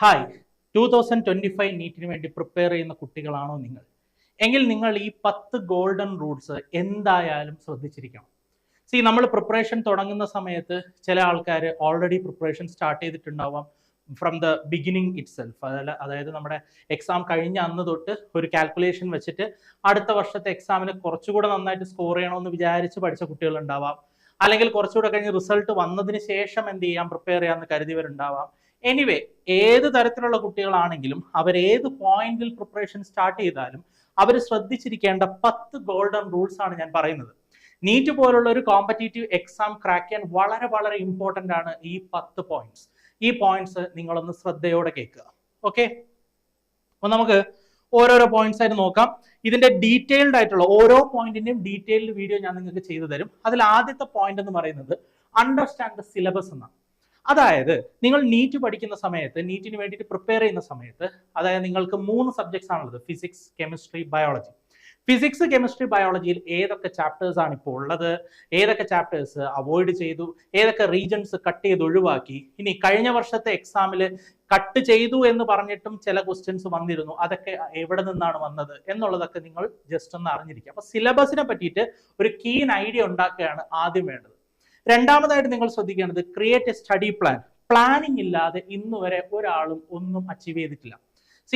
Hi 2025 നീറ്റിന് വേണ്ടി prepare ചെയ്യുന്ന കുട്ടികളാണോ നിങ്ങൾ എങ്കിൽ നിങ്ങൾ ഈ 10 ഗോൾഡൻ റൂൾസ് എന്തായാലും ശ്രദ്ധിച്ചിരിക്കണം. നമ്മൾ പ്രിപ്പറേഷൻ തുടങ്ങുന്ന സമയത്ത് ചില ആൾക്കാർ ഓൾറെഡി പ്രിപ്പറേഷൻ സ്റ്റാർട്ട് ചെയ്തിട്ടുണ്ടാവാം from the beginning itself. അതായത് നമ്മുടെ എക്സാം കഴിഞ്ഞ അന്ന് തൊട്ട് ഒരു കാൽക്കുലേഷൻ വെച്ചിട്ട് അടുത്ത വർഷത്തെ എക്സാമിന് കുറച്ചുകൂടെ നന്നായിട്ട് സ്കോർ ചെയ്യണമെന്ന് വിചാരിച്ച് പഠിച്ച കുട്ടികൾ ഉണ്ടാവാം. അല്ലെങ്കിൽ കുറച്ചുകൂടെ കഴിഞ്ഞ് റിസൾട്ട് വന്നതിന് ശേഷം എന്ത് ചെയ്യാം, പ്രിപ്പയർ ചെയ്യാമെന്ന് കരുതിയവരുണ്ടാവാം. എനിവേ, ഏത് തരത്തിലുള്ള കുട്ടികളാണെങ്കിലും അവർ ഏത് പോയിന്റിൽ പ്രിപ്പറേഷൻ സ്റ്റാർട്ട് ചെയ്താലും അവർ ശ്രദ്ധിച്ചിരിക്കേണ്ട 10 ഗോൾഡൻ റൂൾസ് ആണ് ഞാൻ പറയുന്നത്. നീറ്റ് പോലുള്ള ഒരു കോമ്പറ്റീറ്റീവ് എക്സാം ക്രാക്ക് ചെയ്യാൻ വളരെ വളരെ ഇമ്പോർട്ടന്റ് ആണ് ഈ 10 പോയിന്റ്സ്. ഈ പോയിന്റ്സ് നിങ്ങളൊന്ന് ശ്രദ്ധയോടെ കേൾക്കുക. ഓക്കെ, അപ്പൊ നമുക്ക് ഓരോരോ പോയിന്റ്സ് ആയിട്ട് നോക്കാം. ഇതിന്റെ ഡീറ്റെയിൽഡ് ആയിട്ടുള്ള ഓരോ പോയിന്റിന്റെയും ഡീറ്റെയിൽഡ് വീഡിയോ ഞാൻ നിങ്ങൾക്ക് ചെയ്തു തരും. അതിൽ ആദ്യത്തെ പോയിന്റ് എന്ന് പറയുന്നത് അണ്ടർസ്റ്റാൻഡ് ദ സിലബസ് എന്നാണ്. അതായത് നിങ്ങൾ നീറ്റ് പഠിക്കുന്ന സമയത്ത്, നീറ്റിന് വേണ്ടിയിട്ട് പ്രിപ്പയർ ചെയ്യുന്ന സമയത്ത്, അതായത് നിങ്ങൾക്ക് 3 സബ്ജക്ട്സ് ആണുള്ളത്: physics, chemistry, biology. Physics, chemistry, ബയോളജിയിൽ ഏതൊക്കെ ചാപ്റ്റേഴ്സ് ആണ് ഇപ്പോൾ ഉള്ളത്, ഏതൊക്കെ ചാപ്റ്റേഴ്സ് അവോയ്ഡ് ചെയ്തു, ഏതൊക്കെ റീജൻസ് കട്ട് ചെയ്ത് ഒഴിവാക്കി. ഇനി കഴിഞ്ഞ വർഷത്തെ എക്സാമിൽ കട്ട് ചെയ്തു എന്ന് പറഞ്ഞിട്ടും ചില ക്വസ്റ്റ്യൻസ് വന്നിരുന്നു, അതൊക്കെ എവിടെ നിന്നാണ് വന്നത് എന്നുള്ളതൊക്കെ നിങ്ങൾ ജസ്റ്റ് ഒന്ന് അറിഞ്ഞിരിക്കുക. അപ്പൊ സിലബസിനെ പറ്റിയിട്ട് ഒരു കീൻ ഐഡിയ ഉണ്ടാക്കുകയാണ് ആദ്യം വേണ്ടത്. രണ്ടാമതായിട്ട് നിങ്ങൾ ശ്രദ്ധിക്കേണ്ടത് create A study plan. Planning ഇല്ലാതെ ഇന്ന് വരെ ഒരാളും ഒന്നും അച്ചീവ് ചെയ്തിട്ടില്ല.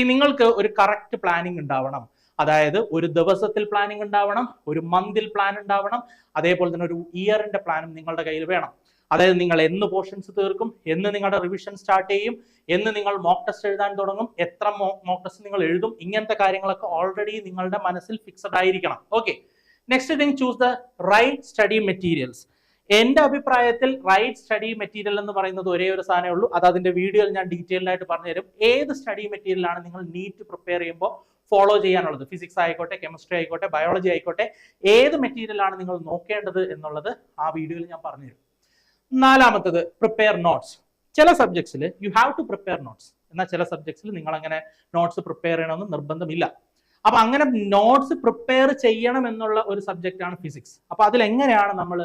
നിങ്ങൾക്ക് ഒരു കറക്റ്റ് പ്ലാനിങ് ഉണ്ടാവണം. അതായത് ഒരു ദിവസത്തിൽ പ്ലാനിങ് ഉണ്ടാവണം, ഒരു മന്തിൽ പ്ലാൻ ഉണ്ടാവണം, അതേപോലെ തന്നെ ഒരു ഇയറിന്റെ പ്ലാനും നിങ്ങളുടെ കയ്യിൽ വേണം. അതായത് നിങ്ങൾ എന്ന് പോർഷൻസ് തീർക്കും, എന്ന് നിങ്ങളുടെ റിവിഷൻ സ്റ്റാർട്ട് ചെയ്യും, എന്ന് നിങ്ങൾ മോക്ക് ടെസ്റ്റ് എഴുതാൻ തുടങ്ങും, എത്ര മോക്ക് ടെസ്റ്റ് നിങ്ങൾ എഴുതും, ഇങ്ങനത്തെ കാര്യങ്ങളൊക്കെ ഓൾറെഡി നിങ്ങളുടെ മനസ്സിൽ ഫിക്സഡ് ആയിരിക്കണം. Okay, next thing, choose the right study materials. എന്റെ അഭിപ്രായത്തിൽ റൈറ്റ് സ്റ്റഡി മെറ്റീരിയൽ എന്ന് പറയുന്നത് ഒരേ ഒരു സാധനമേ ഉള്ളൂ. അത് അതിന്റെ വീഡിയോയിൽ ഞാൻ ഡീറ്റെയിൽഡ് ആയിട്ട് പറഞ്ഞുതരും. ഏത് സ്റ്റഡി മെറ്റീരിയൽ ആണ് നിങ്ങൾ നീറ്റ് പ്രിപ്പയർ ചെയ്യുമ്പോൾ ഫോളോ ചെയ്യാനുള്ളത്? ഫിസിക്സ് ആയിക്കോട്ടെ, കെമിസ്ട്രി ആയിക്കോട്ടെ, ബയോളജി ആയിക്കോട്ടെ, ഏത് മെറ്റീരിയൽ ആണ് നിങ്ങൾ നോക്കേണ്ടത് എന്നുള്ളത് ആ വീഡിയോയിൽ ഞാൻ പറഞ്ഞുതരും. നാലാമത്തത്, പ്രിപ്പയർ നോട്ട്സ്. ചില സബ്ജക്ട്സിൽ you have to prepare notes, എന്നാൽ ചില സബ്ജക്ട്സിൽ നിങ്ങൾ അങ്ങനെ നോട്ട്സ് പ്രിപ്പയർ ചെയ്യണമെന്ന് നിർബന്ധമില്ല. അപ്പൊ അങ്ങനെ നോട്ട്സ് പ്രിപ്പയർ ചെയ്യണം എന്നുള്ള ഒരു സബ്ജക്റ്റ് ആണ് ഫിസിക്സ്. അപ്പൊ അതിലെങ്ങനെയാണ് നമ്മൾ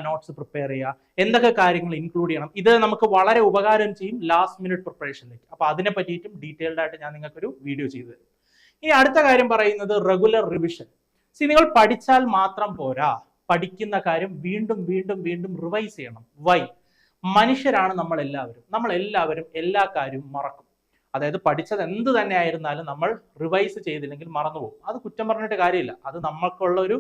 നോട്ട്സ് പ്രിപ്പയർ ചെയ്യുക, എന്തൊക്കെ കാര്യങ്ങൾ ഇൻക്ലൂഡ് ചെയ്യണം, ഇത് നമുക്ക് വളരെ ഉപകാരം ചെയ്യും ലാസ്റ്റ് മിനിറ്റ് പ്രിപ്പറേഷനിലേക്ക്. അപ്പൊ അതിനെ പറ്റിയിട്ടും ഡീറ്റെയിൽഡ് ആയിട്ട് ഞാൻ നിങ്ങൾക്കൊരു വീഡിയോ ചെയ്തു തരും. ഇനി അടുത്ത കാര്യം പറയുന്നത് റെഗുലർ റിവിഷൻ. നിങ്ങൾ പഠിച്ചാൽ മാത്രം പോരാ, പഠിക്കുന്ന കാര്യം വീണ്ടും വീണ്ടും വീണ്ടും റിവൈസ് ചെയ്യണം. വൈ? മനുഷ്യരാണ് നമ്മളെല്ലാവരും എല്ലാ കാര്യവും മറക്കും. അതായത് പഠിച്ചത് എന്ത് തന്നെ ആയിരുന്നാലും നമ്മൾ റിവൈസ് ചെയ്തില്ലെങ്കിൽ മറന്നുപോകും. അത് കുറ്റം പറഞ്ഞിട്ട് കാര്യമില്ല, അത് നമ്മൾക്കുള്ള ഒരു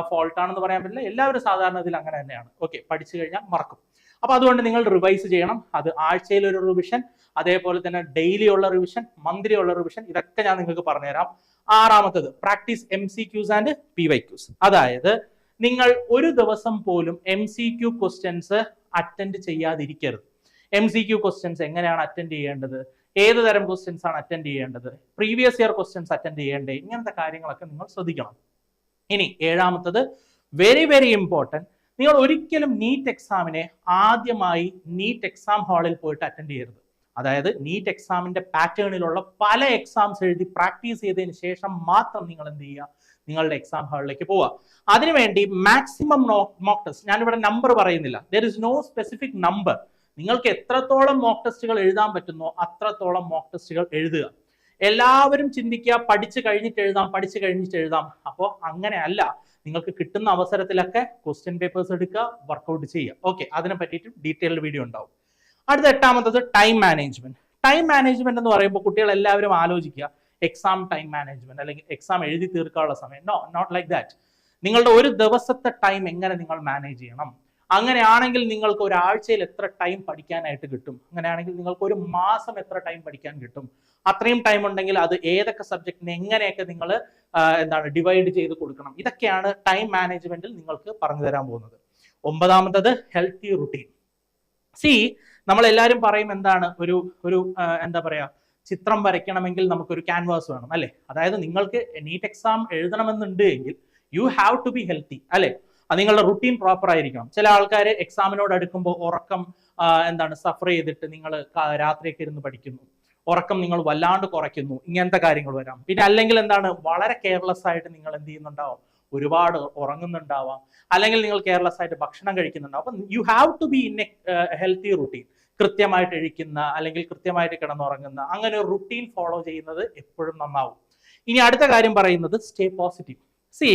ഫോൾട്ടാണെന്ന് പറയാൻ പറ്റില്ല. എല്ലാവരും സാധാരണ ഇതിൽ അങ്ങനെ തന്നെയാണ്. ഓക്കെ, പഠിച്ചു കഴിഞ്ഞാൽ മറക്കും. അപ്പൊ അതുകൊണ്ട് നിങ്ങൾ റിവൈസ് ചെയ്യണം. അത് ആഴ്ചയിൽ ഒരു റിവിഷൻ, അതേപോലെ തന്നെ ഡെയിലി ഉള്ള റിവിഷൻ, മന്ത്ലി ഉള്ള റിവിഷൻ, ഇതൊക്കെ ഞാൻ നിങ്ങൾക്ക് പറഞ്ഞുതരാം. ആറാമത്തത്, പ്രാക്ടീസ് MCQs ആൻഡ് PYQs. അതായത് നിങ്ങൾ ഒരു ദിവസം പോലും MCQ ക്വസ്റ്റ്യൻസ് അറ്റൻഡ് ചെയ്യാതിരിക്കരുത്. MCQ ക്വസ്റ്റ്യൻസ് എങ്ങനെയാണ് അറ്റൻഡ് ചെയ്യേണ്ടത്, ഏത് തരം ക്വസ്റ്റ്യൻസ് ആണ് അറ്റൻഡ് ചെയ്യേണ്ടത്, പ്രീവിയസ് ഇയർ ക്വസ്റ്റ്യൻസ് അറ്റൻഡ് ചെയ്യേണ്ടേ, ഇങ്ങനത്തെ കാര്യങ്ങളൊക്കെ നിങ്ങൾ ശ്രദ്ധിക്കണം. ഇനി ഏഴാമത്തത്, വെരി വെരി ഇമ്പോർട്ടൻറ്റ്, നിങ്ങൾ ഒരിക്കലും നീറ്റ് എക്സാമിനെ ആദ്യമായി നീറ്റ് എക്സാം ഹാളിൽ പോയിട്ട് അറ്റൻഡ് ചെയ്യരുത്. അതായത് നീറ്റ് എക്സാമിന്റെ പാറ്റേണിലുള്ള പല എക്സാംസ് എഴുതി പ്രാക്ടീസ് ചെയ്തതിന് ശേഷം മാത്രം നിങ്ങൾ എന്ത് ചെയ്യുക, നിങ്ങളുടെ എക്സാം ഹാളിലേക്ക് പോവുക. അതിനുവേണ്ടി മാക്സിമം മോക്ക് ടെസ്റ്റ്, ഞാനിവിടെ നമ്പർ പറയുന്നില്ല, there is no specific number. നിങ്ങൾക്ക് എത്രത്തോളം മോക്ക് ടെസ്റ്റുകൾ എഴുതാൻ പറ്റുന്നോ അത്രത്തോളം മോക്ക് ടെസ്റ്റുകൾ എഴുതുക. എല്ലാവരും ചിന്തിക്കുക പഠിച്ചു കഴിഞ്ഞിട്ട് എഴുതാം. അപ്പോൾ അങ്ങനെ അല്ല. നിങ്ങൾക്ക് കിട്ടുന്ന അവസരത്തിലൊക്കെ ക്വസ്റ്റ്യൻ പേപ്പേഴ്സ് എടുക്കുക, വർക്ക്ഔട്ട് ചെയ്യുക. ഓക്കെ, അതിനെ പറ്റിയിട്ട് ഡീറ്റെയിൽഡ് വീഡിയോ ഉണ്ടാവും. അടുത്ത എട്ടാമത്തത്, ടൈം മാനേജ്മെന്റ്. ടൈം മാനേജ്മെന്റ് എന്ന് പറയുമ്പോൾ കുട്ടികൾ എല്ലാവരും ആലോചിക്കുക എക്സാം ടൈം മാനേജ്മെന്റ് അല്ലെങ്കിൽ എക്സാം എഴുതി തീർക്കാനുള്ള സമയം. No, not like that. നിങ്ങളുടെ ഒരു ദിവസത്തെ ടൈം എങ്ങനെ നിങ്ങൾ മാനേജ് ചെയ്യണം. അങ്ങനെയാണെങ്കിൽ നിങ്ങൾക്ക് ഒരാഴ്ചയിൽ എത്ര ടൈം പഠിക്കാനായിട്ട് കിട്ടും, അങ്ങനെയാണെങ്കിൽ നിങ്ങൾക്ക് ഒരു മാസം എത്ര ടൈം പഠിക്കാൻ കിട്ടും. അത്രയും ടൈം ഉണ്ടെങ്കിൽ അത് ഏതൊക്കെ സബ്ജക്റ്റിനെ എങ്ങനെയൊക്കെ നിങ്ങൾ ഡിവൈഡ് ചെയ്ത് കൊടുക്കണം. ഇതൊക്കെയാണ് ടൈം മാനേജ്മെന്റിൽ നിങ്ങൾക്ക് പറഞ്ഞു തരാൻ പോകുന്നത്. ഒമ്പതാമത്തത്, ഹെൽത്തി റുട്ടീൻ. നമ്മളെല്ലാവരും പറയും എന്താണ് ഒരു എന്താ പറയാ, ചിത്രം വരയ്ക്കണമെങ്കിൽ നമുക്കൊരു ക്യാൻവാസ് വേണം അല്ലെ. അതായത് നിങ്ങൾക്ക് നീറ്റ് എക്സാം എഴുതണമെന്നുണ്ട് എങ്കിൽ you have to be healthy അല്ലെ. അത് നിങ്ങളുടെ റുട്ടീൻ പ്രോപ്പർ ആയിരിക്കണം. ചില ആൾക്കാർ എക്സാമിനോട് അടുക്കുമ്പോൾ ഉറക്കം സഫർ ചെയ്തിട്ട് നിങ്ങൾ രാത്രിയൊക്കെ ഇരുന്ന് പഠിക്കുന്നു, ഉറക്കം നിങ്ങൾ വല്ലാണ്ട് കുറയ്ക്കുന്നു, ഇങ്ങനത്തെ കാര്യങ്ങൾ വരാം. പിന്നെ അല്ലെങ്കിൽ വളരെ കെയർലെസ് ആയിട്ട് നിങ്ങൾ എന്ത് ചെയ്യുന്നുണ്ടാവും, ഒരുപാട് ഉറങ്ങുന്നുണ്ടാവാം, അല്ലെങ്കിൽ നിങ്ങൾ കെയർലെസ് ആയിട്ട് ഭക്ഷണം കഴിക്കുന്നുണ്ടാവും. അപ്പം you have to be in a healthy routine. കൃത്യമായിട്ട് കഴിക്കുന്ന അല്ലെങ്കിൽ കൃത്യമായിട്ട് കിടന്നുറങ്ങുന്ന അങ്ങനെ ഒരു റുട്ടീൻ ഫോളോ ചെയ്യുന്നത് എപ്പോഴും നന്നാവും. ഇനി അടുത്ത കാര്യം പറയുന്നത് സ്റ്റേ പോസിറ്റീവ്. സി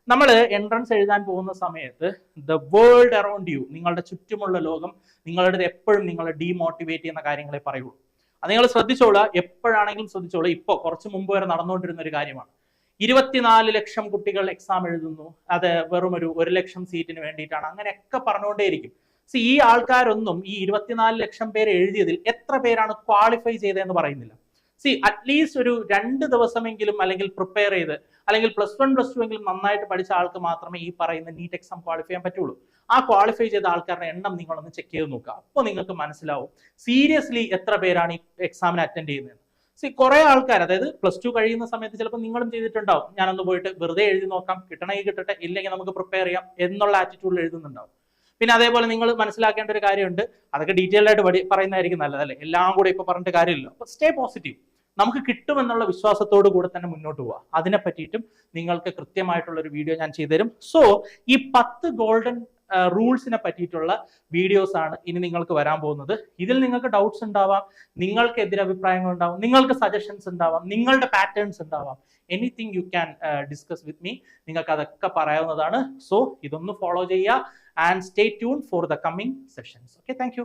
നമ്മൾ എൻട്രൻസ് എഴുതാൻ പോകുന്ന സമയത്ത് ദ വേൾഡ് അറൗണ്ട് യു, നിങ്ങളുടെ ചുറ്റുമുള്ള ലോകം നിങ്ങളുടെ എപ്പോഴും നിങ്ങളെ ഡീമോട്ടിവേറ്റ് ചെയ്യുന്ന കാര്യങ്ങളെ പറയുള്ളൂ. അത് നിങ്ങൾ ശ്രദ്ധിച്ചോളുക, എപ്പോഴാണെങ്കിലും ശ്രദ്ധിച്ചോളൂ. ഇപ്പോൾ കുറച്ച് മുമ്പ് വരെ നടന്നുകൊണ്ടിരുന്ന ഒരു കാര്യമാണ്. 24 ലക്ഷം കുട്ടികൾ എക്സാം എഴുതുന്നു, അത് വെറും ഒരു 1 ലക്ഷം സീറ്റിന് വേണ്ടിയിട്ടാണ്, അങ്ങനെയൊക്കെ പറഞ്ഞുകൊണ്ടേയിരിക്കും. ഈ ആൾക്കാരൊന്നും ഈ 24 ലക്ഷം പേര് എഴുതിയതിൽ എത്ര പേരാണ് ക്വാളിഫൈ ചെയ്തതെന്ന് പറയുന്നില്ല. അറ്റ്ലീസ്റ്റ് ഒരു 2 ദിവസമെങ്കിലും അല്ലെങ്കിൽ പ്രിപ്പയർ ചെയ്ത് അല്ലെങ്കിൽ +1 +2 എങ്കിലും നന്നായിട്ട് പഠിച്ച ആൾക്ക് മാത്രമേ ഈ പറയുന്ന നീറ്റ് എക്സാം ക്വാളിഫൈ ചെയ്യാൻ പറ്റുള്ളൂ. ആ ക്വാളിഫൈ ചെയ്ത ആൾക്കാരുടെ എണ്ണം നിങ്ങളൊന്ന് ചെക്ക് ചെയ്ത് നോക്കുക. അപ്പോൾ നിങ്ങൾക്ക് മനസ്സിലാവും സീരിയസ്ലി എത്ര പേരാണ് ഈ എക്സാമിന് അറ്റൻഡ് ചെയ്യുന്നത്. കുറെ ആൾക്കാർ, അതായത് +2 കഴിയുന്ന സമയത്ത് ചിലപ്പോൾ നിങ്ങളും ചെയ്തിട്ടുണ്ടാവും, ഞാനൊന്ന് പോയിട്ട് വെറുതെ എഴുതി നോക്കാം, കിട്ടണമെങ്കിൽ കിട്ടട്ടെ, ഇല്ലെങ്കിൽ നമുക്ക് പ്രിപ്പയർ ചെയ്യാം എന്നുള്ള ആറ്റിറ്റ്യൂഡിൽ എഴുതുന്നുണ്ടാവും. പിന്നെ അതേപോലെ നിങ്ങൾ മനസ്സിലാക്കേണ്ട ഒരു കാര്യമുണ്ട്, അതൊക്കെ ഡീറ്റെയിൽ ആയിട്ട് പറയുന്നതായിരിക്കും നല്ലതല്ലേ, എല്ലാം കൂടെ ഇപ്പൊ പറഞ്ഞിട്ട് കാര്യമില്ല. അപ്പൊ സ്റ്റേ പോസിറ്റീവ്, നമുക്ക് കിട്ടുമെന്നുള്ള വിശ്വാസത്തോടു കൂടെ തന്നെ മുന്നോട്ട് പോവുക. അതിനെ പറ്റിയിട്ടും നിങ്ങൾക്ക് കൃത്യമായിട്ടുള്ള ഒരു വീഡിയോ ഞാൻ ചെയ്തുതരും. ഈ 10 ഗോൾഡൻ റൂൾസിനെ പറ്റിയിട്ടുള്ള വീഡിയോസ് ആണ് ഇനി നിങ്ങൾക്ക് വരാൻ പോകുന്നത്. ഇതിൽ നിങ്ങൾക്ക് ഡൗട്ട്സ് ഉണ്ടാവാം, നിങ്ങൾക്ക് എതിരഭിപ്രായങ്ങൾ ഉണ്ടാവാം, നിങ്ങൾക്ക് സജഷൻസ് ഉണ്ടാവാം, നിങ്ങളുടെ പാറ്റേൺസ് ഉണ്ടാവാം. Anything you can discuss with me, നിങ്ങൾക്ക് അതൊക്കെ പറയാവുന്നതാണ്. ഇതൊന്ന് ഫോളോ ചെയ്യുക and stay tuned for the coming sessions. Okay, thank you.